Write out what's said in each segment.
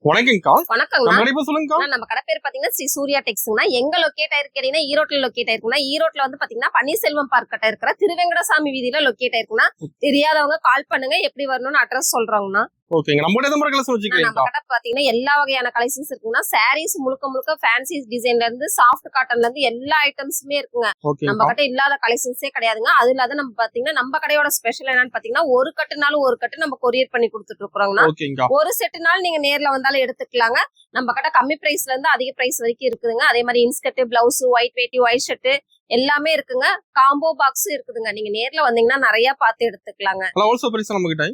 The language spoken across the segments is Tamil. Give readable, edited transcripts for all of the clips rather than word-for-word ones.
வணக்கம்க்கா. வணக்கங்க. நம்ம கடை பேர் சொல்லுங்கக்கா. நம்ம கடை பேர் பாத்தீங்கன்னா ஸ்ரீ சூர்யா டெக்ஸ்னா எங்க லொகேட் ஆயிருக்கீங்கன்னா ஈரோட்ல லொகேட் ஆயிருக்குன்னா ஈரோட்ல வந்து பாத்தீங்கன்னா பன்னீர்செல்வம் பார்க் கிட்ட இருக்கிற திருவெங்கடசாமி வீதியில லொகேட் ஆயிருக்குன்னா தெரியாதவங்க கால் பண்ணுங்க, எப்படி வரணும்னு அட்ரஸ் சொல்றோம்னா. ஓகேங்க. நம்ம கிட்ட எந்த கலெக்ஷன் நம்ம வச்சிருக்கீங்க? கடை பாத்தீங்கன்னா எல்லா வகையான கலெக்ஷன்ஸ் இருக்குன்னா சாரீஸ் முழுக்க ஃபேன்சி டிசைன்ல இருந்து சாஃப்ட் காட்டன்ல இருந்து எல்லா ஐட்டம்ஸுமே இருக்குங்க. நம்ம கிட்ட இல்லாத கலெக்ஷன்ஸே கிடையாதுங்க. அது இல்லாத நம்ம பாத்தீங்கன்னா நம்ம கடையோட ஸ்பெஷல் என்னன்னு பாத்தீங்கன்னா ஒரு கட்டுனாலும் ஒரு கட்டு நம்ம கொரியர் பண்ணி கொடுத்துட்டு இருக்கோம்னா ஒரு செட்டுனாலும் நீங்க நேர்ல வந்தாலும் எடுத்துக்கலாங்க. நம்ம கிட்ட கம்மி பிரைஸ்ல இருந்து அதிக பிரைஸ் வரைக்கும் இருக்குதுங்க. அதே மாதிரி இன்ஸ்கர்ட், பிளவுஸ், ஒயிட் வேட்டி, ஒயிட் ஷர்ட் எல்லாமே இருக்குங்க. காம்போ பாக்ஸ் இருக்குதுங்க. நீங்க நேர்ல வந்தீங்கன்னா நிறைய பார்த்து எடுத்துக்கலாங்க.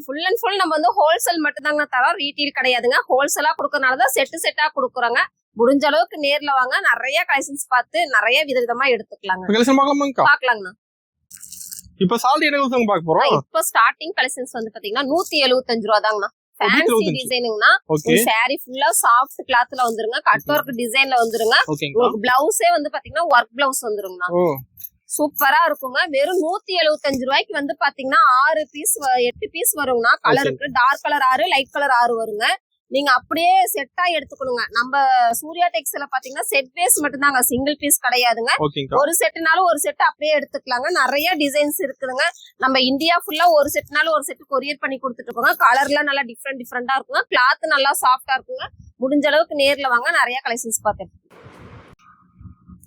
ஃபுல் அண்ட் ஃபுல் நம்ம வந்து ஹோல்சேல் மட்டும் தாங்க தரோம், ரீட்டெயில் கிடையாதுங்க. ஹோல்சேலா கொடுக்கறனாலதான் செட்டா கொடுக்குறோங்க. முடிஞ்ச அளவுக்கு நேர்ல வாங்க, நிறைய கலெக்ஷன்ஸ் பார்த்து நிறைய விதவிதமா எடுத்துக்கலாங்க. பாக்கலாங்கண்ணா. இப்ப சால்ட் என்ன பார்க்க போறோம்? இப்ப ஸ்டார்டிங் கலெக்ஷன்ஸ் வந்து பாத்தீங்கன்னா 175 ரூபா தாங்கண்ணா. ஃபேன்சி டிசைனுங்கனா சாரி ஃபுல்லா சாஃப்ட் கிளாத்ல வந்துருங்க. கட் வர்க் டிசைன்ல வந்துருங்க. உங்களுக்கு பிளவுஸே வந்து பாத்தீங்கன்னா ஒர்க் பிளவுஸ் வந்துருங்கண்ணா. சூப்பரா இருக்குங்க. வெறும் 175 ரூபாய்க்கு வந்து பாத்தீங்கன்னா 6 பீஸ் 8 பீஸ் வருங்கண்ணா. கலருக்கு டார்க் கலர் 6, லைட் கலர் 6 வருங்க. நீங்க அப்படியே செட்டா எடுத்துக்கணுங்க. நம்ம சூர்யா டெக்ஸ்ல பாத்தீங்கன்னா செட் பேஸ் மட்டும் தாங்க, சிங்கிள் பீஸ் கிடையாதுங்க. ஒரு செட்னாலும் ஒரு செட் அப்படியே எடுத்துக்கலாங்க. நிறைய டிசைன்ஸ் இருக்குதுங்க. நம்ம இந்தியா ஃபுல்லா ஒரு செட்னாலும் ஒரு செட் கொரியர் பண்ணி கொடுத்துட்டு இருக்கோங்க. கலர்ல நல்லா டிஃப்ரெண்டா இருக்குங்க. கிளாத் நல்லா சாஃப்டா இருக்குங்க. முடிஞ்ச அளவுக்கு நேர்ல வாங்க, நிறைய கலெக்ஷன்ஸ் பார்த்துட்டு.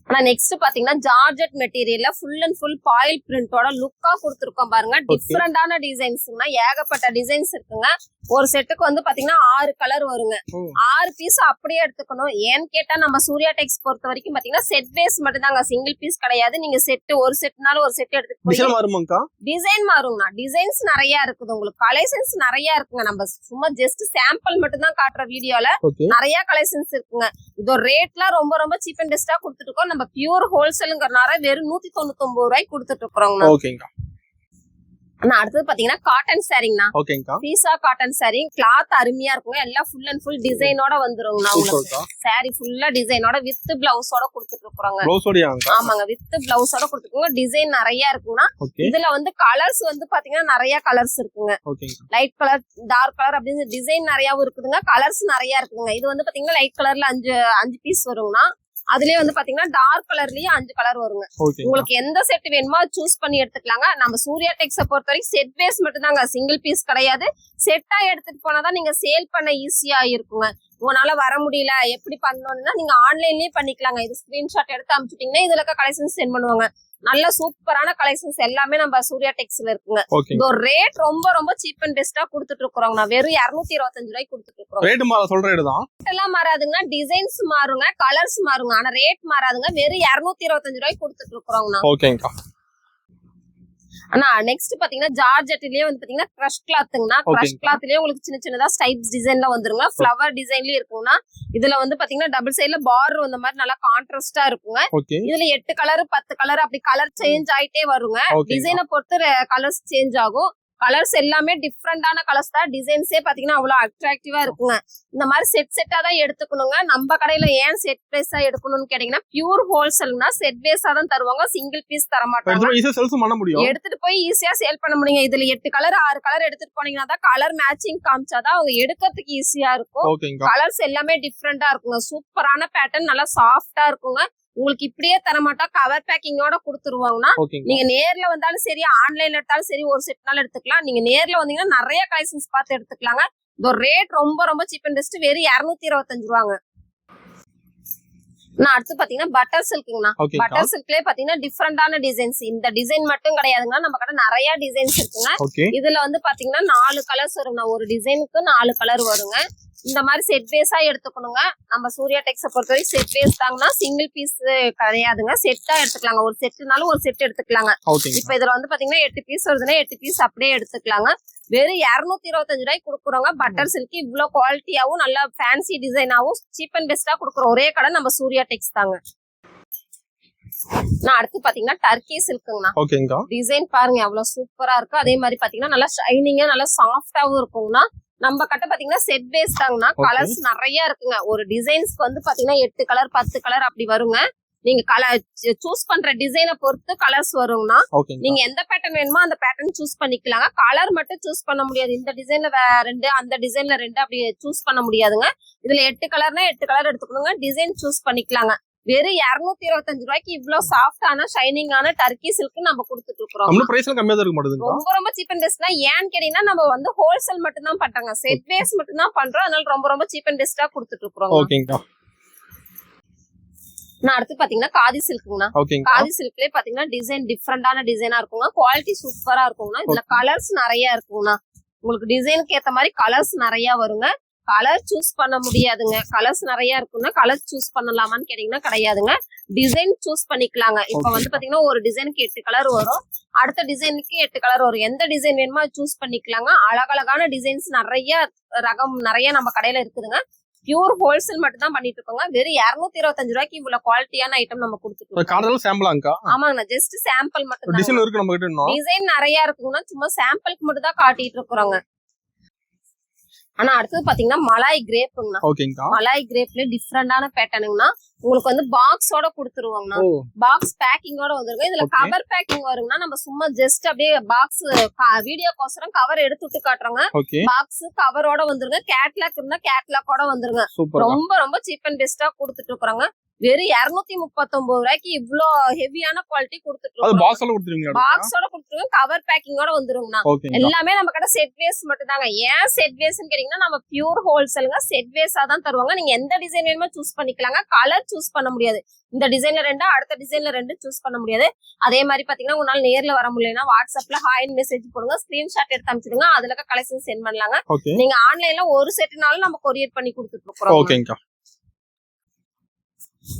ஆனா நெக்ஸ்ட் பாத்தீங்கன்னா ஜார்ஜெட் மெட்டீரியல்ல ஃபுல் அண்ட் ஃபுல் பாயில் பிரிண்டோட லுக்கா கொடுத்துருக்கோம் பாருங்க. டிஃப்ரெண்டான டிசைன்ஸ்னா ஏகப்பட்ட டிசைன்ஸ் இருக்குங்க. ஒரு செட்டுக்கு வந்து பாத்தீங்கன்னா 6 கலர் வருங்க. 6 பீஸ் அப்படியே எடுத்துக்கணும். ஏன்னு கேட்டா நம்ம சூர்யா டெக்ஸ் பொறுத்த வரைக்கும் பாத்தீங்கன்னா செட் பேஸ் மட்டும் தாங்க, சிங்கிள் பீஸ் கிடையாது. நீங்க செட் ஒரு செட்னாலும் ஒரு செட் எடுத்துக்கோங்க. டிசைன் மாறுங்கண்ணா. டிசைன்ஸ் நிறைய இருக்குது, உங்களுக்கு கலெக்ஷன்ஸ் நிறைய இருக்குங்க. நம்ம சும்மா ஜஸ்ட் சாம்பிள் மட்டும் தான் காட்டுற வீடியோல நிறைய கலெக்ஷன்ஸ் இருக்குங்க. இதோட ரேட்லாம் ரொம்ப சீப் அண்ட் பெஸ்டா கொடுத்துட்டு இருக்கோம். நம்ம பியூர் ஹோல்சேல்ங்கறனால வெறும் 199 ரூபாய்க்கு கொடுத்துட்டு இருக்கோங்க. அடுத்தது பாத்தீங்கன்னா காட்டன் சாரிங்கண்ணா. பீஸா காட்டன் சாரி கிளாத் அருமையா இருக்குங்க. எல்லாம் ஃபுல் அண்ட் ஃபுல் டிசைனோட வந்துருங்கண்ணா. உங்களுக்கு சாரி ஃபுல்லா டிசைனோட வித் பிளவுஸோட கொடுத்துட்டு இருக்கோங்க. ஆமாங்க, வித் பிளவுஸோட கொடுத்துருக்கோங்க. டிசைன் நிறைய இருக்குங்க. இதுல வந்து கலர்ஸ் வந்து பாத்தீங்கன்னா நிறைய கலர்ஸ் இருக்குங்க. லைட் கலர், டார்க் கலர் அப்படின்னு டிசைன் நிறையாவும் இருக்குதுங்க. கலர்ஸ் நிறைய இருக்குதுங்க. இது வந்து பாத்தீங்கன்னா லைட் கலர்ல 5 பீஸ் வருங்கண்ணா. அதுலயே வந்து பாத்தீங்கன்னா டார்க் கலர்லயே 5 கலர் வருங்க. உங்களுக்கு எந்த செட் வேணுமோ சூஸ் பண்ணி எடுத்துக்கலாங்க. நம்ம சூர்யா டெக்ஸ பொறுத்த வரைக்கும் செட் பேஸ் மட்டும் தாங்க, சிங்கிள் பீஸ் கிடையாது. செட்டா எடுத்துட்டு போனாதான் நீங்க சேல் பண்ண ஈஸியா இருக்குங்க. உங்களால வர முடியல, எப்படி பண்ணணும்னா நீங்க ஆன்லைன்லயே பண்ணிக்கலாங்க. இது ஸ்கிரீன்ஷாட் எடுத்து அனுப்பிச்சிட்டீங்கன்னா இதுல இருக்க கலெக்ஷன்ஸ் சென்ட் பண்ணுவாங்க. நல்ல சூப்பரான கலெக்ஷன்ஸ் எல்லாமே நம்ம சூர்யா டெக்ஸ்ல இருக்குங்க. இந்த ரேட் ரொம்ப சீப் அண்ட் பெஸ்டா கொடுத்துட்டு இருக்கோம். நான் வெறும் 225 ரூபாய்க்கு கொடுத்துட்டு இருக்கோம். ரேட் சொல்ற ரேட் தான். எல்லாம் மாறாதுங்க, டிசைன்ஸ் மாறுங்க, கலர்ஸ் மாறுங்க. ஆனா ரேட் மாறாதுங்க. வெறும் 225 ரூபாய்க்கு கொடுத்துட்டு இருக்கோம். ஓகேங்கா. ஆனா நெக்ஸ்ட் பாத்தீங்கன்னா ஜார்ஜெட்லயே வந்து பாத்தீங்கன்னா கிரஷ் கிளாத்ங்கனா. கிரஷ் கிளாத்லயே உங்களுக்கு சின்னதா ஸ்டைப்ஸ் டிசைன்ல வந்துருங்க. ஃப்ளவர் டிசைன்லயே இருக்குங்கனா. இதுல வந்து பாத்தீங்கன்னா டபுள் சைடுல பார்டர் வந்த மாதிரி நல்லா கான்ட்ராஸ்டா இருக்குங்க. இதுல 8 கலர் 10 கலர் அப்படி கலர் சேஞ்ச் ஆயிட்டே வருங்க. டிசைனை பொறுத்து கலர்ஸ் சேஞ்ச் ஆகும். கலர்ஸ் எல்லாமே டிஃப்ரெண்டான கலர்ஸ் தான். டிசைன்ஸே பாத்தீங்கன்னா அவ்வளவு அட்ராக்டிவா இருக்குங்க. இந்த மாதிரி செட்டா தான் எடுத்துக்கணுங்க. நம்ம கடையில ஏன் செட் பேஸா எடுக்கணும்னு கேட்டீங்கன்னா பியூர் ஹோல்சேல்னா செட் பேஸா தான் தருவாங்க, சிங்கிள் பீஸ் தர மாட்டாங்க. எடுத்துட்டு போய் ஈஸியா சேல் பண்ண முடியுங்க. இதுல 8 கலர் 6 கலர் எடுத்துட்டு போனீங்கன்னா தான் கலர் மேட்சிங் காமிச்சாதான் அவங்க எடுக்கிறதுக்கு ஈஸியா இருக்கும். கலர்ஸ் எல்லாமே டிஃப்ரெண்டா இருக்குங்க. சூப்பரான பேட்டர்ன், நல்லா சாஃப்டா இருக்குங்க. உங்களுக்கு இப்படியே தரமாட்டா, கவர் பேக்கிங்கோட கொடுத்துருவாங்கன்னா நீங்க நேர்ல வந்தாலும் சரி, ஆன்லைன்ல எடுத்தாலும் சரி, ஒரு செட்னாலும் எடுத்துக்கலாம். நீங்க நேர்ல வந்தீங்கன்னா நிறைய கலெக்ஷன்ஸ் பார்த்து எடுத்துக்கலாங்க. இந்த ரேட் ரொம்ப சீப் அண்ட் பெஸ்ட், வெறும் 225 ரூபாங்க. அடுத்து பாத்தீங்கன்னா பட்டர் சில்க்குங்கண்ணா. பட்டர் சில்க்லயே பாத்தீங்கன்னா டிஃப்ரெண்டான டிசைன்ஸ். இந்த டிசைன் மட்டும் கிடையாதுங்க, நம்ம கிட்ட நிறைய டிசைன்ஸ் இருக்குங்க. இதுல வந்து பாத்தீங்கன்னா 4 கலர்ஸ் வருங்க. ஒரு டிசைனுக்கு 4 கலர் வருங்க. இந்த மாதிரி செட் பேஸா எடுத்துக்கணுங்க. நம்ம சூர்யா டெக்ஸ பொறுத்தவரைக்கும் செட் பேஸ் தாங்கன்னா சிங்கிள் பீஸ் கிடையாதுங்க, செட்டா எடுத்துக்கலாங்க. ஒரு செட்னாலும் ஒரு செட் எடுத்துக்கலாங்க. இப்ப இதுல வந்து பாத்தீங்கன்னா 8 பீஸ் வருதுன்னா 8 பீஸ் அப்படியே எடுத்துக்கலாங்க. வெறும் 225 ரூபாய்க்கு கொடுக்குறோங்க. பட்டர் சில்க் இவ்வளவு குவாலிட்டியாவும் நல்லா ஃபேன்சி டிசைனாவும் சீப் அண்ட் பெஸ்டா கொடுக்குறோம். ஒரே கடை நம்ம சூர்யா டெக்ஸ் தாங்க. அடுத்து பாத்தீங்கன்னா டர்க்கி சில்க்குங்கண்ணா. டிசைன் பாருங்க எவ்வளவு சூப்பரா இருக்கு. அதே மாதிரி பாத்தீங்கன்னா நல்லா ஷைனிங்கா நல்லா சாஃப்டாவும் இருக்குங்கண்ணா. நம்ம கட்ட பாத்தீங்கன்னா செட் பேஸ் தாங்கண்ணா. கலர்ஸ் நிறைய இருக்குங்க. ஒரு டிசைன்ஸ்க்கு வந்து பாத்தீங்கன்னா 8 கலர் 10 கலர் அப்படி வருங்க. நீங்க கலர் சூஸ் பண்ற டிசைனை பொறுத்து கலர்ஸ் வருங்கண்ணா. ஓகேங்க. நீங்க எந்த பேட்டர்ன் வேணுமோ அந்த பேட்டர்ன் சூஸ் பண்ணிக்கலாங்க. கலர் மட்டும் சூஸ் பண்ண முடியாது. இந்த டிசைன்ல 2 அந்த டிசைன்ல 2 அப்படி சூஸ் பண்ண முடியாதுங்க. இதுல 8 கலர்னா 8 கலர் எடுத்துக்கணுங்க. டிசைன் சூஸ் பண்ணிக்கலாங்க. வெறும் 225 ரூபாய்க்கு இவ்வளவு சாஃப்டான ஷைனிங்கான டர்க்கி சில்க் நம்ம கொடுத்துட்டு இருக்கோம். நம்ம பிரைஸ்ல கம்மியா தான் இருக்க மாட்டேங்குது. ரொம்ப ரொம்ப சீப் அண்ட் பெஸ்ட்னா ஏன்னு கேட்டீங்கன்னா நம்ம வந்து ஹோல்சேல் மட்டும் தான் பண்றாங்க. செட் வேஸ் மட்டும் தான் பண்றோம். அதனால ரொம்ப ரொம்ப சீப் அண்ட் பெஸ்டா கொடுத்துட்டு இருக்கோம். ஓகேங்கா. நான் அடுத்து பாத்தீங்கன்னா காதி சில்க்குங்கண்ணா. காதி சில்க்லயே பாத்தீங்கன்னா டிசைன் டிஃப்ரெண்டான டிசைனா இருக்குங்க. குவாலிட்டி சூப்பரா இருக்குங்கண்ணா. இதுல கலர்ஸ் நிறைய இருக்குங்கண்ணா. உங்களுக்கு டிசைனுக்கு ஏத்த மாதிரி கலர்ஸ் நிறைய வருங்க. கலர் சூஸ் பண்ண முடியாதுங்க. கலர்ஸ் நிறைய இருக்குன்னா கலர் சூஸ் பண்ணலாமான்னு கேட்டீங்கன்னா கிடையாதுங்க. டிசைன் சூஸ் பண்ணிக்கலாங்க. இப்ப வந்து பாத்தீங்கன்னா ஒரு டிசைனுக்கு 8 கலர் வரும். அடுத்த டிசைனுக்கு 8 கலர் வரும். எந்த டிசைன் வேணுமோ அது சூஸ் பண்ணிக்கலாங்க. அழகழகான டிசைன்ஸ் நிறைய ரகம் நிறைய நம்ம கடையில இருக்குதுங்க. பியூர் ஹோல்சேல் மட்டும் தான் பண்ணிட்டு இருக்கோங்க. வெறும் 225 ரூபாய்க்கு இவ்வளவு குவாலிட்டியான ஐட்டம் நம்ம கொடுத்துருக்கோம். ஆமாங்கண்ணா, ஜஸ்ட் சாம்பிள் மட்டும் தான். டிசைன் நிறைய இருக்குங்கன்னா சும்மா சாம்பிளுக்கு மட்டும் தான் காட்டிட்டு இருக்கிறோங்க. ஆனா அடுத்தது பாத்தீங்கன்னா மலாய் கிரேப்புங்கண்ணா. மலாய் கிரேப்ல டிஃப்ரெண்டான பேட்டர்னுங்கண்ணா. உங்களுக்கு வந்து பாக்ஸோட கொடுத்துருவாங்கண்ணா. பாக்ஸ் பேக்கிங்கோட வந்துருங்க. இதுல கவர் பேக்கிங் வருங்கன்னா நம்ம சும்மா ஜஸ்ட் அப்படியே பாக்ஸ் வீடியோக்கோசரம் கவர் எடுத்து விட்டு காட்டுறோங்க. பாக்ஸ் கவரோட வந்துருங்க. கேட்லாக் இருந்தா கேட்லாக்கோட வந்துருங்க. ரொம்ப ரொம்ப சீப் அண்ட் பெஸ்டா கொடுத்துட்டு இருக்கிறோங்க. வெறும் 239 ரூபாய்க்கு இவ்ளோ ஹெவியான குவாலிட்டி கொடுத்துட்டு இருக்கோம். பாக்ஸோட கொடுத்துருங்க. கவர் பேக்கிங்கோட வந்துருங்கண்ணா. எல்லாமே நம்ம கடை செட் வேஸ் மட்டும் தாங்க. ஏன் செட் வேஸ்ன்னு கேட்டீங்கன்னா நம்ம பியூர் ஹோல்சேலுங்க. செட் வேஸா தான் தருவாங்க. நீங்க எந்த டிசைன் வேணுமோ சூஸ் பண்ணிக்கலாங்க. கலர் சூஸ் பண்ண முடியாது. இந்த டிசைன்ல 2 அடுத்த டிசைன்ல 2 சூஸ் பண்ண முடியாது. அதே மாதிரி பாத்தீங்கன்னா உங்களால நேர்ல வர முடியலன்னா வாட்ஸ்அப்ல ஹாய்னு மெசேஜ் போடுங்க. ஸ்கிரீன்ஷாட் எடுத்து அனுப்பிச்சிடுங்க. அதுல கலெக்ஷன் சென்ட் பண்ணலாங்க. நீங்க ஆன்லைன்ல ஒரு செட்னாலும் நம்ம கொரியர் பண்ணி கொடுத்துட்டு இருக்கோம்.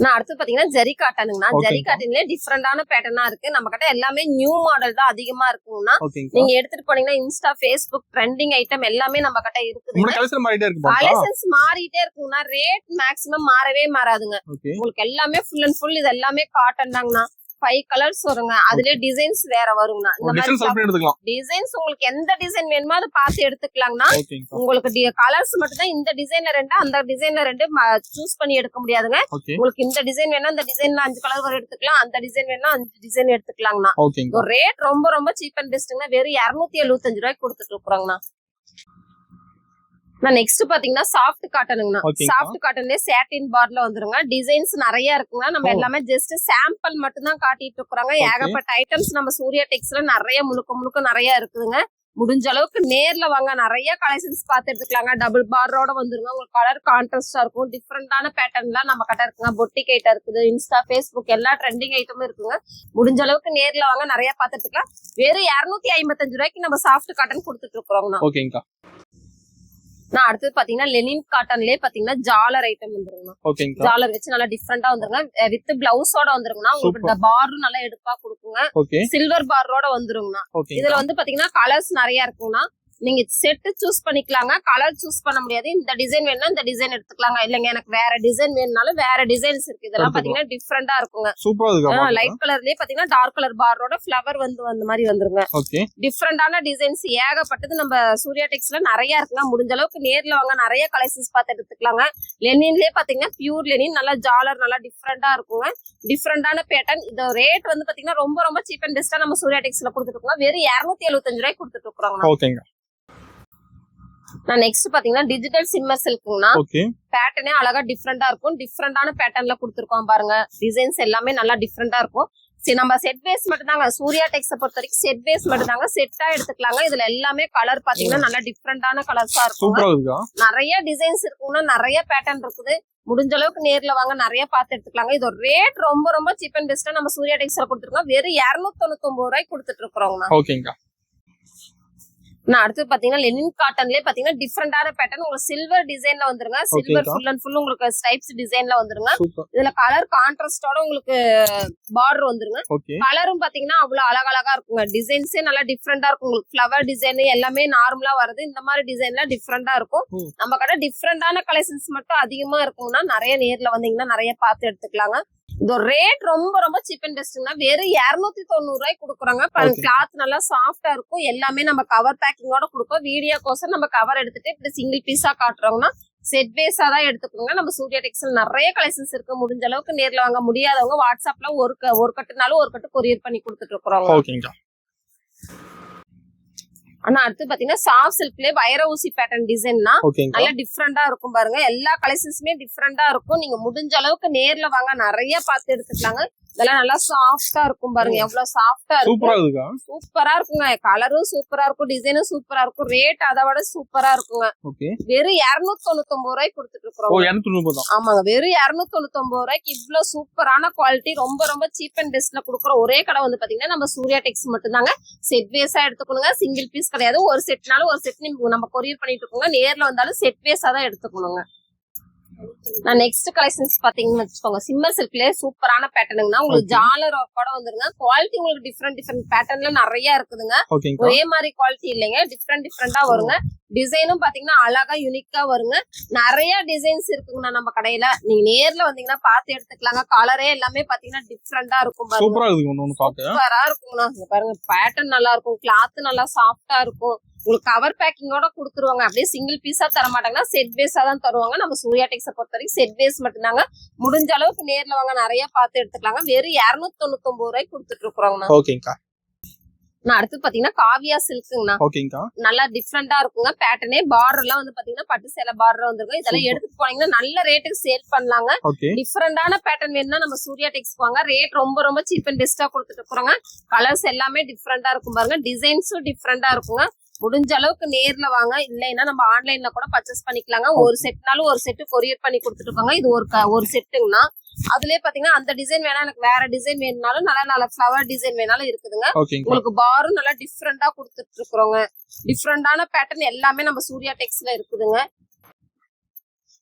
நான் அடுத்து பாத்தீங்கன்னா ஜெரி காட்டனுங்கண்ணா. ஜெரி காட்டன்லயே டிஃப்ரெண்டான பேட்டர்னா இருக்கு. நம்ம கிட்ட எல்லாமே நியூ மாடல் தான் அதிகமா இருக்குங்கண்ணா. நீங்க எடுத்துட்டு போனீங்கன்னா இன்ஸ்டா, ஃபேஸ்புக் ட்ரெண்டிங் ஐட்டம் எல்லாமே நம்ம கிட்ட இருக்குது. கலெக்ஷன்ஸ் மாறிட்டே இருக்குங்கண்ணா. ரேட் மேக்ஸிமம் மாறவே மாறாதுங்க. உங்களுக்கு எல்லாமே ஃபுல் அண்ட் ஃபுல் இது எல்லாமே காட்டன் தாங்கண்ணா. 5 கலர்ஸ் வருங்க. அதுலயே டிசைன்ஸ் வேற வருங்கண்ணா. இந்த மாதிரி டிசைன்ஸ் உங்களுக்கு எந்த டிசைன் வேணுமோ அதை பார்த்து எடுத்துக்கலாங்கண்ணா. உங்களுக்கு கலர்ஸ் மட்டும் தான். இந்த டிசைன்ல 2 அந்த டிசைன்ல 2 சூஸ் பண்ணி எடுக்க முடியாதுங்க. உங்களுக்கு இந்த டிசைன் வேணா இந்த டிசைன்ல 5 கலர் வரை எடுத்துக்கலாம். அந்த டிசைன் வேணா 5 டிசைன் எடுத்துக்கலாங்கண்ணா. ரேட் ரொம்ப ரொம்ப சீப் அண்ட் பெஸ்ட்ங்க. வெறும் 275 ரூபாய்க்கு கொடுத்துட்டு இருக்கோங்கண்ணா. நெக்ஸ்ட் பாத்தீங்கன்னா சாஃப்ட் காட்டனுங்கண்ணா. சாஃப்ட் காட்டன்லயே சாட்டின் பார்ல வந்துருங்க. டிசைன்ஸ் நிறைய இருக்குங்க. நம்ம எல்லாமே ஜஸ்ட் சாம்பிள் மட்டும் தான் காட்டிட்டு இருக்கிறோங்க. ஏகப்பட்ட ஐட்டம்ஸ் நம்ம சூர்யா டெக்ஸ்ல நிறைய முழுக்க நிறைய இருக்குதுங்க. முடிஞ்ச அளவுக்கு நேர்ல வாங்க. நிறைய கலெக்ஷன்ஸ் பார்த்து எடுத்துக்கலாங்க. டபுள் பார்ரோட வந்துருங்க. உங்களுக்கு கலர் கான்ட்ராஸ்டா இருக்கும். டிஃப்ரெண்டான பேட்டர்ன்லாம் நம்ம கிட்ட இருக்குங்க. பொட்டிக் ஐட்டம் இருக்குது. இன்ஸ்டா, ஃபேஸ்புக் எல்லா ட்ரெண்டிங் ஐட்டமும் இருக்குங்க. முடிஞ்ச அளவுக்கு நேர்ல வாங்க. நிறைய பார்த்து எடுத்துக்கலாம். வெறும் 255 ரூபாய்க்கு நம்ம சாஃப்ட் காட்டன் கொடுத்துட்டு இருக்கிறோங்கண்ணா. நான் அடுத்து பாத்தீங்கன்னா லெனின் காட்டன்லயே பாத்தீங்கன்னா ஜாலர் ஐட்டம் வந்துருங்க. ஜாலர் வச்சு நல்லா டிஃப்ரெண்டா வந்துருங்க. வித் பிளவுஸோட வந்துருங்கன்னா உங்களுக்கு இந்த பாரும் நல்லா எடுப்பா கொடுக்குங்க. சில்வர் பாரோட வந்துருங்கண்ணா. இதுல வந்து பாத்தீங்கன்னா கலர்ஸ் நிறைய இருக்குங்கண்ணா. நீங்க செட் சூஸ் பண்ணிக்கலாங்க. கலர் சூஸ் பண்ண முடியாது. இந்த டிசைன் வேணும்னா இந்த டிசைன் எடுத்துக்கலாங்க. இல்லங்க எனக்கு வேற டிசைன் வேணும்னாலும் வேற டிசைன்ஸ் இருக்கு. இதெல்லாம் பாத்தீங்கன்னா டிஃப்ரெண்டா இருக்குங்க. லைட் கலர்லயே பாத்தீங்கன்னா டார்க் கலர் பார்ரோட ஃபிளவர் வந்து அந்த மாதிரி வந்துருங்க. டிஃப்ரெண்டான டிசைன்ஸ் ஏகப்பட்டது நம்ம சூர்யா டெக்ஸ்ல நிறைய இருக்குங்க. முடிஞ்ச அளவுக்கு நேர்ல வாங்க. நிறைய கலெக்ஷன்ஸ் பார்த்து எடுத்துக்கலாங்க. லெனின்லயே பாத்தீங்கன்னா பியூர் லெனின் நல்லா ஜாலர் நல்லா டிஃப்ரெண்டா இருக்குங்க. டிஃப்ரெண்டான பேட்டர்ன். இந்த ரேட் வந்து பாத்தீங்கன்னா ரொம்ப ரொம்ப சீப் அண்ட் பெஸ்டா நம்ம சூர்யா டெக்ஸ்ல கொடுத்துட்டு இருக்கோம். வெறும் 275 ரூபாய்க்கு கொடுத்துட்டு இருக்கோங்க. நான் நெக்ஸ்ட் பாத்தீங்கன்னா டிஜிட்டல் சிம்மர் சில்க்குங்கண்ணா. பேட்டர்னே அழகா டிஃப்ரெண்டா இருக்கும். டிஃப்ரெண்டான பேட்டர்ன்ல கொடுத்துருக்கோம் பாருங்க. டிசைன்ஸ் எல்லாமே நல்லா டிஃப்ரெண்டா இருக்கும். சரி, நம்ம செட் வேஸ் மட்டும் தாங்க. சூர்யா டெக்ஸ பொறுத்த வரைக்கும் செட் வேஸ் மட்டும் தாங்க. செட்டா எடுத்துக்கலாங்க. இதுல எல்லாமே கலர் பாத்தீங்கன்னா நல்லா டிஃப்ரெண்டான கலர்ஸா இருக்கும். நிறைய டிசைன்ஸ் இருக்குங்கன்னா நிறைய பேட்டர்ன் இருக்குது. முடிஞ்ச அளவுக்கு நேர்ல வாங்க. நிறைய பார்த்து எடுத்துக்கலாங்க. இது ரேட் ரொம்ப ரொம்ப சீப் அண்ட் பெஸ்டா நம்ம சூர்யா டெக்ஸ்ல கொடுத்துருக்கோம். வெறும் 299 ரூபாய்க்கு கொடுத்துட்டு இருக்கிறோங்கண்ணா. நான் அடுத்து பாத்தீங்கன்னா லெனின் காட்டன்லயே பாத்தீங்கன்னா டிஃப்ரெண்டான பேட்டர்ன். உங்களுக்கு சில்வர் டிசைன்ல வந்துருங்க. சில்வர் ஃபுல் அண்ட் ஃபுல் உங்களுக்கு ஸ்ட்ரைப்ஸ் டிசைன்ல வந்துருங்க. இதுல கலர் கான்ட்ராஸ்டோட உங்களுக்கு பார்டர் வந்துருங்க. கலரும் பாத்தீங்கன்னா அவ்வளவு அழகழகா இருக்குங்க. டிசைன்ஸே நல்லா டிஃப்ரெண்டா இருக்கும். உங்களுக்கு ஃபிளவர் டிசைன் எல்லாமே நார்மலா வருது. இந்த மாதிரி டிசைன்ல டிஃப்ரெண்டா இருக்கும். நம்ம கடை டிஃப்ரெண்டான கலெக்ஷன்ஸ் மட்டும் அதிகமா இருக்கும்னா நிறைய நேர்ல வந்தீங்கன்னா நிறைய பார்த்து எடுத்துக்கலாங்க. இந்த ரேட் ரொம்ப ரொம்ப சீப் அண்ட் பெஸ்ட்னா வெறும் 290 ரூபாய்க்கு கொடுக்குறாங்க. கிளாத் நல்லா சாஃப்டா இருக்கும். எல்லாமே நம்ம கவர் பேக்கிங்கோட கொடுப்போம். வீடியோக்கோசம் நம்ம கவர் எடுத்துட்டு இப்படி சிங்கிள் பீஸா காட்டுறோம்னா செட் வேஸா தான் எடுத்துக்கோங்க. நம்ம சூர்யா டெக்ஸ்டைல் நிறைய கலெக்ஷன்ஸ் இருக்கு. முடிஞ்ச அளவுக்கு நேர்ல வாங்க முடியாதவங்க வாட்ஸ்அப்ல ஒரு கட்டுனாலும் ஒரு கட்டு கொரியர் பண்ணி கொடுத்துட்டு இருக்கிறோம். ஓகேங்கா. ஆனா அடுத்து பாத்தீங்கன்னா சாஃப்ட் சில்க்லயே வைர ஊசி பேட்டர்ன் டிசைன்னா நல்ல டிஃப்ரெண்டா இருக்கும் பாருங்க. எல்லா கலெக்ஷன்ஸுமே டிஃப்ரெண்டா இருக்கும். நீங்க முடிஞ்ச அளவுக்கு நேர்ல வாங்க, நிறைய பார்த்து எடுத்துக்கலாங்க. இதெல்லாம் நல்லா சாஃப்டா இருக்கும் பாருங்க. எவ்வளவு சாஃப்டா இருக்கும், சூப்பரா இருக்குங்க. கலரும் சூப்பரா இருக்கும், டிசைனும் சூப்பரா இருக்கும். ரேட் அதை விட சூப்பரா இருக்குங்க. வெறும் 299 ரூபாய்க்கு கொடுத்துட்டு இருக்கோம். ஆமாங்க, வெறும் 299 ரூபாய்க்கு இவ்வளவு சூப்பரான குவாலிட்டி, ரொம்ப ரொம்ப சீப் அண்ட் பெஸ்ட்ல கொடுக்குற ஒரே கடை வந்து பாத்தீங்கன்னா நம்ம சூர்யா டெக்ஸ் மட்டும் தாங்க. செட் வேஸா எடுத்துக்கணுங்க, சிங்கிள் பீஸ் கிடையாது. ஒரு செட்னாலும் ஒரு செட் நம்ம கொரியர் பண்ணிட்டு இருக்கோங்க. நேர்ல வந்தாலும் செட் வேஸா தான் எடுத்துக்கணுங்க. நான் நெக்ஸ்ட் கலெக்ஷன்ஸ் பாத்தீங்கன்னு வச்சுக்கோங்க, சிம்மர் சில்க்லயே சூப்பரான பேட்டர்னுங்கனா உங்களுக்கு ஜாலர் ஒர்க்கோட வந்துருங்க. குவாலிட்டி உங்களுக்கு டிஃப்ரெண்ட் பேட்டர்ன்ல நிறைய இருக்குதுங்க. ஒரே மாதிரி குவாலிட்டி இல்லைங்க, டிஃப்ரெண்டா வருங்க. டிசைனும் பாத்தீங்கன்னா அழகா யூனிக்கா வருங்க. நிறைய டிசைன்ஸ் இருக்குங்கண்ணா நம்ம கடையில. நீங்க நேர்ல வந்தீங்கன்னா பாத்து எடுத்துக்கலாங்க. கலரே எல்லாமே பாத்தீங்கன்னா டிஃப்ரெண்டா இருக்கும் பாருங்க, சூப்பரா இருக்குங்கண்ணா. பாருங்க பேட்டர்ன் நல்லா இருக்கும், கிளாத் நல்லா சாஃப்டா இருக்கும். உங்களுக்கு கவர் பேக்கிங்கோட கொடுத்துருவாங்க. அப்படியே சிங்கிள் பீஸா தர மாட்டாங்கன்னா செட் வேஸா தான் தருவாங்க. நம்ம சூர்யா டெக்ஸை பொறுத்த வரைக்கும் செட் வேஸ் மட்டும்தாங்க. முடிஞ்ச அளவுக்கு நேர்ல வாங்க, நிறைய பார்த்து எடுத்துக்கலாங்க. வெறும் 299 ரூபாய்க்கு கொடுத்துட்டு இருக்கிறோங்கண்ணா. நான் அடுத்து பாத்தீங்கன்னா காவியா சில்க்குங்கண்ணா. நல்லா டிஃப்ரெண்டா இருக்குங்க. பேட்டர்னே பார்டர் எல்லாம் வந்து பாத்தீங்கன்னா பட்டு சேலை பார்டர் வந்துருங்க. இதெல்லாம் எடுத்துட்டு போனீங்கன்னா நல்ல ரேட்டுக்கு சேல் பண்ணலாங்க. டிஃப்ரெண்டான பேட்டர்ன் வேணும்னா நம்ம சூர்யா டெக்ஸ் வாங்க. ரேட் ரொம்ப ரொம்ப சீப் அண்ட் பெஸ்டா கொடுத்துட்டு இருக்கிறோங்க. கலர்ஸ் எல்லாமே டிஃப்ரெண்டா இருக்கும் பாருங்க. டிசைன்ஸும் டிஃப்ரெண்டா இருக்குங்க. முடிஞ்ச அளவுக்கு நேர்ல வாங்க, இல்லைன்னா நம்ம ஆன்லைன்ல கூட பர்ச்சேஸ் பண்ணிக்கலாங்க. ஒரு செட்னாலும் ஒரு செட்டு கொரியர் பண்ணி கொடுத்துட்டு இருக்காங்க. இது ஒரு செட்டுங்கண்ணா. அதுலயே பாத்தீங்கன்னா அந்த டிசைன் வேணா, எனக்கு வேற டிசைன் வேணும்னாலும் நல்ல ஃபிளவர் டிசைன் வேணாலும் இருக்குதுங்க. உங்களுக்கு பாரும் நல்லா டிஃப்ரெண்டா கொடுத்துட்டு இருக்கிறோங்க. டிஃப்ரெண்டான பேட்டர்ன் எல்லாமே நம்ம சூர்யா டெக்ஸ்ல இருக்குதுங்க.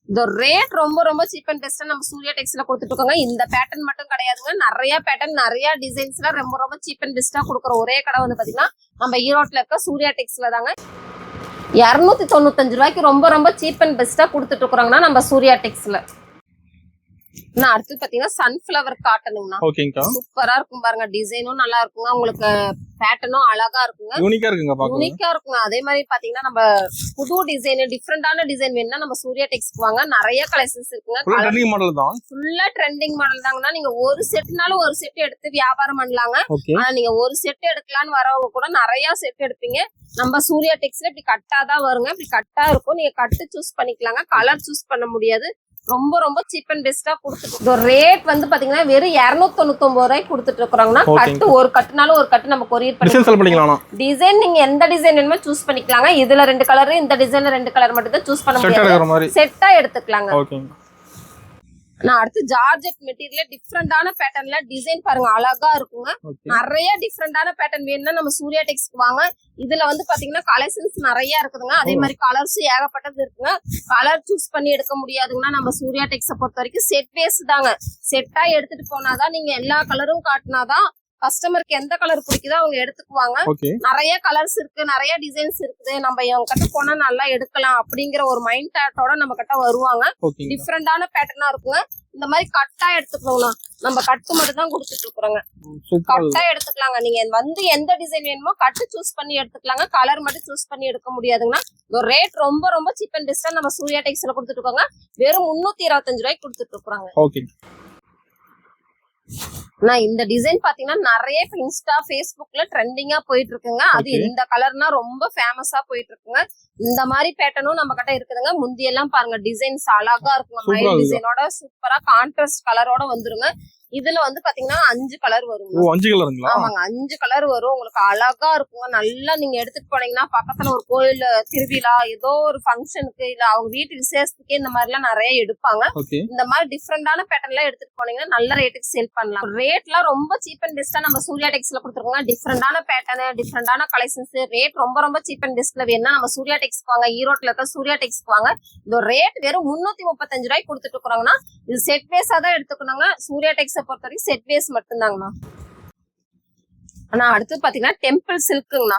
இந்த ரேட் ரொம்ப ரொம்ப சீப் அண்ட் பெஸ்டா நம்ம சூர்யா டெக்ஸ்ல கொடுத்துட்டு இருக்கோங்க. இந்த பேட்டர்ன் மட்டும் கிடையாதுங்க, நிறைய பேட்டர்ன் நிறைய டிசைன்ஸ்ல ரொம்ப ரொம்ப சீப் அண்ட் பெஸ்டா கொடுக்குற ஒரே கடை வந்து பாத்தீங்கன்னா நம்ம ஈரோட்ல இருக்க சூர்யா டெக்ஸ்ல தாங்க. 295 ரூபாய்க்கு ரொம்ப ரொம்ப சீப் அண்ட் பெஸ்டா கொடுத்துட்டு இருக்கிறோங்கன்னா நம்ம சூர்யா டெக்ஸ்ல. நான் அடுத்து பாத்தீங்கன்னா சன்ஃபிளவர் காட்டனுங்கண்ணா. சூப்பரா இருக்கும் பாருங்க. டிசைனும் நல்லா இருக்குங்க, உங்களுக்கு பேட்டர்னும் அழகா இருக்குங்க, யூனிக்கா இருக்குங்க. அதே மாதிரி பாத்தீங்கன்னா நம்ம புது டிசைன் டிஃப்ரெண்டான டிசைன் வேணும்னா நம்ம சூர்யா டெக்ஸ்க்கு வாங்க. நிறைய கலெக்ஷன்ஸ் இருக்குங்க. ஃபுல்லா ட்ரெண்டிங் மாடல் தாங்கன்னா நீங்க ஒரு செட்னாலும் ஒரு செட் எடுத்து வியாபாரம் பண்ணலாங்க. ஆனா நீங்க ஒரு செட் எடுக்கலான்னு வரவங்க கூட நிறைய செட் எடுப்பீங்க. நம்ம சூர்யா டெக்ஸ்ல இப்படி கட்டாதான் வருங்க. இப்படி கட்டா இருக்கும், நீங்க கட்டு சூஸ் பண்ணிக்கலாங்க. கலர் சூஸ் பண்ண முடியாது. ரொம்ப ரொம்ப சீப் அண்ட் பெஸ்டா கொடுத்துட்டு ரேட் வந்து பாத்தீங்கன்னா வெறும் 299 ரூபாய்க்கு கொடுத்துட்டு இருக்கிறோம்னா கட்டு ஒரு கட்டுனாலும் ஒரு கட்டு நம்ம கொரியர் பண்ணிக்கலாம். டிசைன் நீங்க எந்த டிசைன் வேணுமோ சூஸ் பண்ணிக்கலாங்க. இதுல 2 கலர், இந்த டிசைன்ல 2 கலர் மட்டும் தான் சூஸ் பண்ண முடியாது, செட்டா எடுத்துக்கலாங்க. நான் அடுத்து ஜார்ஜெட் மெட்டீரியல் டிஃப்ரெண்டான பேட்டர்ன்ல டிசைன் பாருங்க, அழகா இருக்குங்க. நிறைய டிஃப்ரெண்டான பேட்டர்ன் வேணும்னா நம்ம சூர்யா டெக்ஸ்க்கு வாங்க. இதுல வந்து பாத்தீங்கன்னா கலெக்ஷன்ஸ் நிறைய இருக்குதுங்க. அதே மாதிரி கலர்ஸ் ஏகப்பட்டது இருக்குங்க. கலர் சூஸ் பண்ணி எடுக்க முடியாதுங்கன்னா நம்ம சூர்யா டெக்ஸை பொறுத்த வரைக்கும் செட் பேஸ் தாங்க. செட்டா எடுத்துட்டு போனாதான், நீங்க எல்லா கலரும் காட்டினாதான் கஸ்டமருக்கு எந்த கலர் பிடிக்குதோ அவங்க எடுத்துக்குவாங்க. நிறைய கலர்ஸ் இருக்கு, நிறைய டிசைன்ஸ் இருக்குது, நம்ம இவங்க கிட்ட போனா நல்லா எடுக்கலாம் அப்படிங்கிற ஒரு மைண்ட் தாட்டோட நம்ம கிட்ட வருவாங்க. டிஃப்ரெண்டான பேட்டர்னா இருக்குங்க. இந்த மாதிரி கட்டா எடுத்துக்கணும், நம்ம கட்டு மட்டும் தான் கொடுத்துட்டு இருக்கிறோங்க. கட்டா எடுத்துக்கலாங்க. நீங்க வந்து எந்த டிசைன் வேணுமோ கட்டு சூஸ் பண்ணி எடுத்துக்கலாங்க. கலர் மட்டும் சூஸ் பண்ணி எடுக்க முடியாதுங்கன்னா ஒரு ரேட் ரொம்ப ரொம்ப சீப் அண்ட் பெஸ்டா நம்ம சூர்யா டெக்ஸ்ல கொடுத்துட்டு இருக்கோங்க. வெறும் 325 ரூபாய்க்கு கொடுத்துட்டு இருக்கிறாங்க. நான் இந்த டிசைன் பாத்தீங்கன்னா நிறைய இன்ஸ்டா பேஸ்புக்ல ட்ரெண்டிங்கா போயிட்டு இருக்குங்க. அது இந்த கலர்னா ரொம்ப ஃபேமஸா போயிட்டு இருக்குங்க. இந்த மாதிரி பேட்டர்னும் நம்ம கிட்ட இருக்குதுங்க. முந்தி எல்லாம் பாருங்க டிசைன்ஸ் அழகா இருக்குங்க. மயில் டிசைனோட சூப்பரா கான்ட்ராஸ்ட் கலரோட வந்துருங்க. இதுல வந்து பாத்தீங்கன்னா 5 கலர் வரும். 5 கலருங்களா? ஆமாங்க, 5 கலர் வரும். உங்களுக்கு அழகா இருக்குங்க. நல்லா நீங்க எடுத்துட்டு போனீங்கன்னா பக்கத்துல ஒரு கோயில் திருவிழா, ஏதோ ஒரு ஃபங்க்ஷனுக்கு, இல்ல அவங்க வீட்டு விசேஷத்துக்கு இந்த மாதிரி எல்லாம் நிறைய எடுப்பாங்க. இந்த மாதிரி டிஃப்ரெண்டான பேட்டர்ன் எல்லாம் எடுத்துட்டு போனீங்கன்னா நல்ல ரேட்டுக்கு சேல் பண்ணலாம். ரேட் எல்லாம் ரொம்ப சீப் அண்ட் பெஸ்டா நம்ம சூர்யா டெக்ஸ்ல கொடுத்துருக்கோங்க. டிஃப்ரெண்டான பேட்டர்ன், டிஃப்ரெண்டான கலெக்ஷன்ஸ், ரேட் ரொம்ப ரொம்ப சீப் அண்ட் பெஸ்ட்ல வேணும்னா நம்ம சூர்யா டெக்ஸ்க்கு வாங்க. ஈரோட்ல இருக்க சூர்யா டெக்ஸ்க்கு வாங்க. இந்த ரேட் வெறும் 335 ரூபாய்க்கு கொடுத்துட்டு இருக்கிறாங்கன்னா இது செட் வேஸா தான் எடுத்துக்கணுங்க. சூர்யா டெக்ஸ் பொறுத்த வரைக்கும் செட் வேஸ் மட்டும்தாங்கண்ணா. ஆனா அடுத்து பாத்தீங்கன்னா டெம்பிள் சில்க்குங்கண்ணா.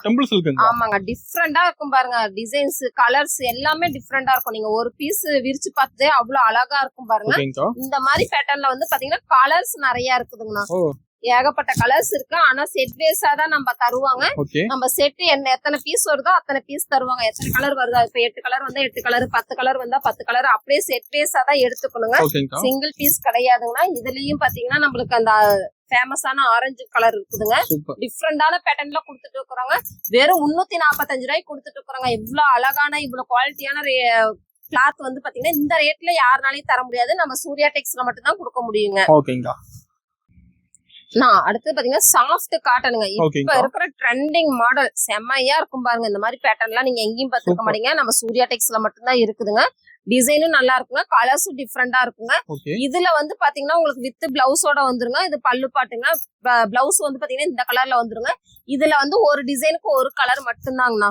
ஆமாங்க, டிஃப்ரெண்டா இருக்கும் பாருங்க. டிசைன்ஸ், கலர்ஸ் எல்லாமே டிஃப்ரெண்டா இருக்கும். நீங்க ஒரு பீஸ் விரிச்சு பார்த்து அவ்வளவு அழகா இருக்கும் பாருங்க. இந்த மாதிரி பேட்டர்ன்ல வந்து பாத்தீங்கன்னா கலர்ஸ் நிறைய இருக்குதுங்கண்ணா. ஏகப்பட்ட கலர்ஸ் இருக்கு. ஆனா செட் பேஸா தான் நம்ம தருவாங்க. ஓகே நம்ம செட் எத்தனை பீஸ் வருதோ அத்தனை பீஸ் தருவாங்க. எத்தனை கலர் வருதோ இப்ப 8 கலர் வந்தா 8 கலர், 10 கலர் வந்தா 10 கலர் அப்படியே செட் பேஸா தான் எடுத்துக்கணுங்க. ஓகேங்கா சிங்கிள் பீஸ் கிடையாதுங்கன்னா. இதுலயும் பாத்தீங்கன்னா நம்மளுக்கு அந்த ஃபேமஸான ஆரஞ்சு கலர் இருக்குதுங்க. சூப்பர் டிஃப்ரெண்டான பேட்டர்ன்ல கொடுத்துட்டு இருக்கிறாங்க. வெறும் 345 ரூபாய்க்கு கொடுத்துட்டு இருக்கிறாங்க. இவ்வளவு அழகான இவ்வளவு குவாலிட்டியான கிளாத் வந்து பாத்தீங்கன்னா இந்த ரேட்ல யாருனாலையும் தர முடியாது. நம்ம சூர்யா டெக்ஸ்ல மட்டும் தான் கொடுக்க முடியுங்க. ஓகேங்கா அடுத்து பாத்தீங்கன்னா சாஃப்ட் காட்டனுங்க. இப்ப இருக்கிற ட்ரெண்டிங் மாடல் செம்மையா இருக்கும் பாருங்க. இந்த மாதிரி பேட்டர்ன்லாம் நீங்க எங்கேயும் பாத்துக்க மாட்டீங்க. நம்ம சூர்யா டெக்ஸ்ல மட்டும் தான் இருக்குதுங்க. டிசைனும் நல்லா இருக்குங்க. கலர்ஸும் டிஃப்ரெண்டா இருக்குங்க. இதுல வந்து பாத்தீங்கன்னா உங்களுக்கு வித் பிளவுஸோட வந்துருங்க. இது பல்லு பாட்டுங்க. பிளவுஸ் வந்து பாத்தீங்கன்னா இந்த கலர்ல வந்துருங்க. இதுல வந்து ஒரு டிசைனுக்கு ஒரு கலர் மட்டும்தாங்கண்ணா.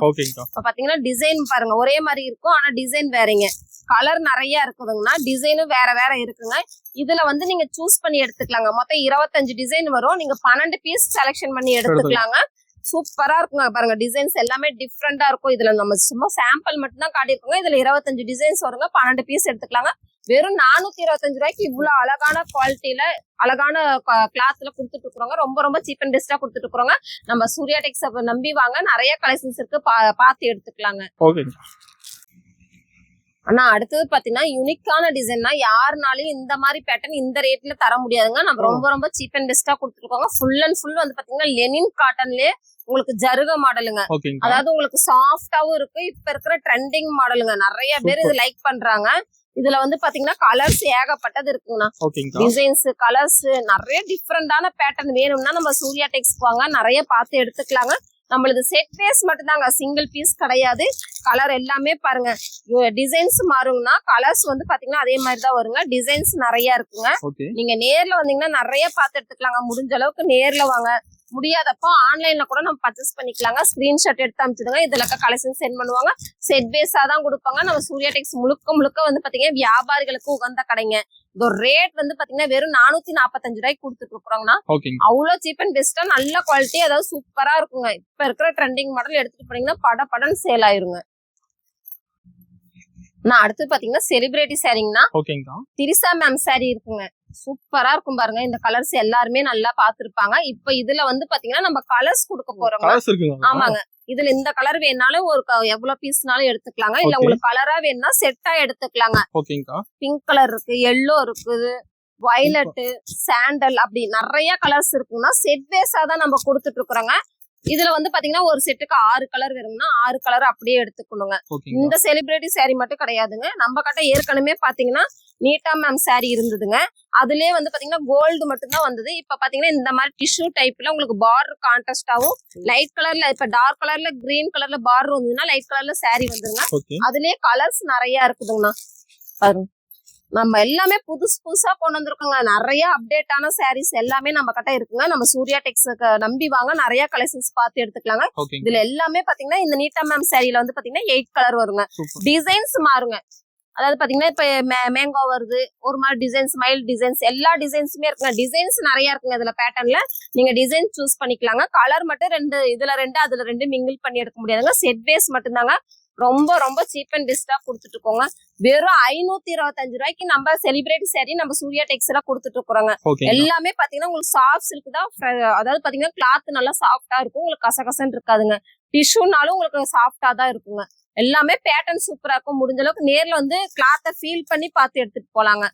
இப்ப பாத்தீங்கன்னா டிசைன் பாருங்க ஒரே மாதிரி இருக்கும். ஆனா டிசைன் வேறங்க. கலர் நிறைய இருக்குதுங்கண்ணா. டிசைனும் வேற வேற இருக்குங்க. இதுல வந்து நீங்க சூஸ் பண்ணி எடுத்துக்கலாங்க. மொத்தம் 25 டிசைன் வரும். நீங்க 12 பீஸ் செலக்ஷன் பண்ணி எடுத்துக்கலாங்க. சூப்பரா இருக்குங்க. பாருங்க டிசைன்ஸ் எல்லாமே டிஃப்ரெண்டா இருக்கும். இதுல நம்ம சும்மா சாம்பிள் மட்டும் தான் காட்டியிருக்கோங்க. இதுல 25 டிசைன்ஸ் வருங்க. 12 பீஸ் எடுத்துக்கலாங்க. வெறும் 425 ரூபாய்க்கு இவ்வளவு அழகான குவாலிட்டியில அழகான கிளாத்ல கொடுத்துட்டு இருக்கிறோங்க. ரொம்ப ரொம்ப சீப் அண்ட் பெஸ்டா கொடுத்துட்டு இருக்கிறோங்க. நம்ம சூர்யா டெக்ஸ் நம்பி வாங்க. நிறைய கலெக்ஷன்ஸ் இருக்கு. பார்த்து எடுத்துக்கலாங்க. ஆனா அடுத்தது பாத்தீங்கன்னா யூனிக்கான டிசைன்னா யாருனாலையும் இந்த மாதிரி பேட்டர்ன் இந்த ரேட்ல தர முடியாதுங்க. நம்ம ரொம்ப ரொம்ப சீப் அண்ட் பெஸ்டா கொடுத்துருக்கோங்க. ஃபுல் அண்ட் ஃபுல் வந்து பாத்தீங்கன்னா லெனின் காட்டன்லயே உங்களுக்கு ஜருக மாடலுங்க. அதாவது உங்களுக்கு சாஃப்டாவும் இருக்கு. இப்ப இருக்கிற ட்ரெண்டிங் மாடலுங்க. நிறைய பேர் இது லைக் பண்றாங்க. இதுல வந்து பாத்தீங்கன்னா கலர்ஸ் ஏகப்பட்டது இருக்குங்கண்ணா. டிசைன்ஸ் கலர்ஸ் நிறைய டிஃப்ரெண்டான பேட்டர்ன் வேணும்னா நம்ம சூர்யா டெக்ஸ்க்கு வாங்க. நிறைய பார்த்து எடுத்துக்கலாங்க. நம்மளுக்கு செட் பேஸ் மட்டும் தாங்க. சிங்கிள் பீஸ் கிடையாது. கலர் எல்லாமே பாருங்க டிசைன்ஸ் மாறுங்கன்னா கலர்ஸ் வந்து பாத்தீங்கன்னா அதே மாதிரி தான் வருங்க. டிசைன்ஸ் நிறைய இருக்குங்க. நீங்க நேர்ல வந்தீங்கன்னா நிறைய பார்த்து எடுத்துக்கலாங்க. முடிஞ்ச அளவுக்கு நேர்ல வாங்க. முடியாதப்போ ஆன்லைன்ல கூட நம்ம பர்ச்சேஸ் பண்ணிக்கலாங்க. ஸ்கிரீன்ஷாட் எடுத்து அனுப்பிச்சுடுங்க. இதுல கலெக்ஷன் சென்ட் பண்ணுவாங்க. செட் பேஸா தான் கொடுப்பாங்க. நம்ம சூர்யா டெக்ஸ் முழுக்க முழுக்க வந்து பாத்தீங்கன்னா வியாபாரிகளுக்கு உகந்த கடைங்க. இந்த ரேட் வந்து பாத்தீங்கன்னா வெறும் 445 ரூபாய்க்கு கொடுத்துட்டு இருக்கிறோம்னா அவ்வளவு சீப் அண்ட் பெஸ்டா நல்ல குவாலிட்டி. அதாவது சூப்பரா இருக்குங்க. இப்ப இருக்கிற ட்ரெண்டிங் மாடல் எடுத்துட்டு போனீங்கன்னா படம் சேல் ஆயிருங்க. அடுத்து பாத்தீங்கன்னா செலிபிரிட்டி சாரிங்கண்ணா. திரிசா மேம் சாரி இருக்குங்க. சூப்பரா இருக்கும் பாருங்க. இந்த கலர்ஸ் எல்லாருமே நல்லா பாத்துருப்பாங்க. இப்ப இதுல வந்து பாத்தீங்கன்னா நம்ம கலர்ஸ் கொடுக்க போறோம். ஆமாங்க. இதுல இந்த கலர் வேணாலும் ஒரு எவ்வளவு பீஸ்னாலும் எடுத்துக்கலாங்க. இல்ல உங்களுக்கு கலரா வேணும்னா செட்டா எடுத்துக்கலாங்க. பிங்க் கலர் இருக்கு, எல்லோ இருக்குது, வயலட், சாண்டல் அப்படி நிறைய கலர்ஸ் இருக்குன்னா செட் பேஸா தான் நம்ம கொடுத்துட்டு இருக்கிறோங்க. இதுல வந்து பாத்தீங்கன்னா ஒரு செட்டுக்கு 6 கலர் வேணும்னா 6 கலர் அப்படியே எடுத்துக்கணுங்க. இந்த செலிபிரிட்டி சாரி மட்டும் கிடையாதுங்க. நம்ம கிட்ட ஏற்கனவே பாத்தீங்கன்னா நீட்டா மேம் சாரி இருந்ததுங்க. அதுலயே வந்து பாத்தீங்கன்னா கோல்டு மட்டும் தான் வந்தது. இப்ப பாத்தீங்கன்னா இந்த மாதிரி டிஷ்யூ டைப்ல உங்களுக்கு பார்டர் கான்ட்ராஸ்டாவும் லைட் கலர்ல இப்ப டார்க் கலர்ல கிரீன் கலர்ல பார்டர் வந்ததுன்னா லைட் கலர்ல சாரி வந்துருங்க. அதுலயே கலர்ஸ் நிறைய இருக்குதுங்கண்ணா. பாருங்க நம்ம எல்லாமே புதுசு புதுசா கொண்டு வந்திருக்கோங்க. நிறைய அப்டேட்டான சாரீஸ் எல்லாமே நம்ம கிட்ட இருக்குங்க. நம்ம சூர்யா டெக்ஸ்க்கு நம்பி வாங்க. நிறைய கலெக்ஷன்ஸ் பார்த்து எடுத்துக்கலாங்க. இதுல எல்லாமே பாத்தீங்கன்னா இந்த நீட்டா மேம் சாரியில வந்து பாத்தீங்கன்னா 8 கலர் வருங்க. டிசைன்ஸ் மாறுங்க. அதாவது பாத்தீங்கன்னா இப்ப மேங்கோ வருது, ஒரு மாதிரி டிசைன்ஸ், மைல்ட் டிசைன்ஸ், எல்லா டிசைன்ஸுமே இருக்குங்க. டிசைன்ஸ் நிறைய இருக்குங்க. இதுல பேட்டர்ன்ல நீங்க டிசைன் சூஸ் பண்ணிக்கலாங்க. கலர் மட்டும் 2 இதுல 2 அதுல 2 மிங்கிள் பண்ணி எடுக்க முடியாதுங்க. செட் பேஸ் மட்டும் தாங்க. ரொம்ப ரொம்ப சீப் அண்ட் பெஸ்டா கொடுத்துட்டு இருக்கோங்க. வெறும் 525 ரூபாய்க்கு நம்ம செலிபிரிட்டி சாரி நம்ம சூர்யா டெக்ஸ்ல கொடுத்துட்டு இருக்கிறோங்க. எல்லாமே பாத்தீங்கன்னா உங்களுக்கு சாஃப்ட் சில்க் தான். அதாவது பாத்தீங்கன்னா கிளாத் நல்லா சாஃப்டா இருக்கும். உங்களுக்கு கசகசன்னு இருக்காதுங்க. டிஷ்யூனாலும் உங்களுக்கு சாஃப்டா தான் இருக்குங்க. எல்லாமே பேட்டர்ன் சூப்பரா இருக்கும். முடிஞ்ச அளவுக்கு நேர்ல வந்து கிளாத்தை ஃபீல் பண்ணி பார்த்து எடுத்துட்டு போலாங்க.